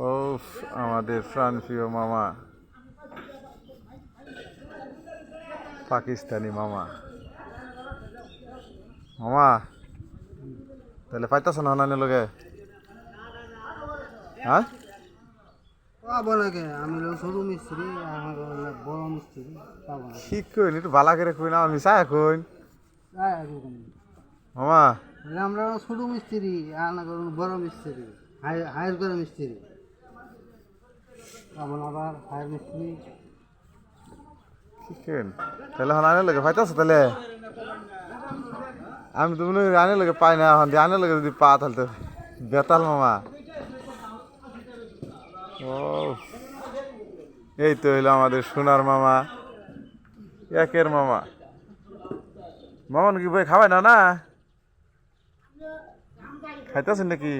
ও, আমাদের প্রাণপ্রিয় মামা, পাকিস্তানি মামা। মামা, তাহলে পাইতেছ না অন্যান্য লোকে? হ্যাঁ, পাবো না কে? আমি হলাম ছোট মিস্ত্রি, আমার হলো বড় মিস্ত্রি। পাবো না কে? ঠিক কইন, একটু ভালা করে কইন, আমি চাই কইন। এরকম মামা, আমরা হলাম ছোট মিস্ত্রি, আর না করুন বড় মিস্ত্রি, হায়ার করে মিস্ত্রি। পাবো না আবার হায়ার মিস্ত্রি। ঠিক কইন, তাহলে এখন আনে লোকে পাইতেছ তাহলে? আমি তো মনে করি আনে লোকে পাই না, এখন আনে লোকে যদি পা তাহলে তো বেতাল মামা। ও, এই তো হইলো আমাদের সোনার মামা, একের মামা। মামা নাকি ভাই খাওয়াই না না? খাইতেছেন নাকি?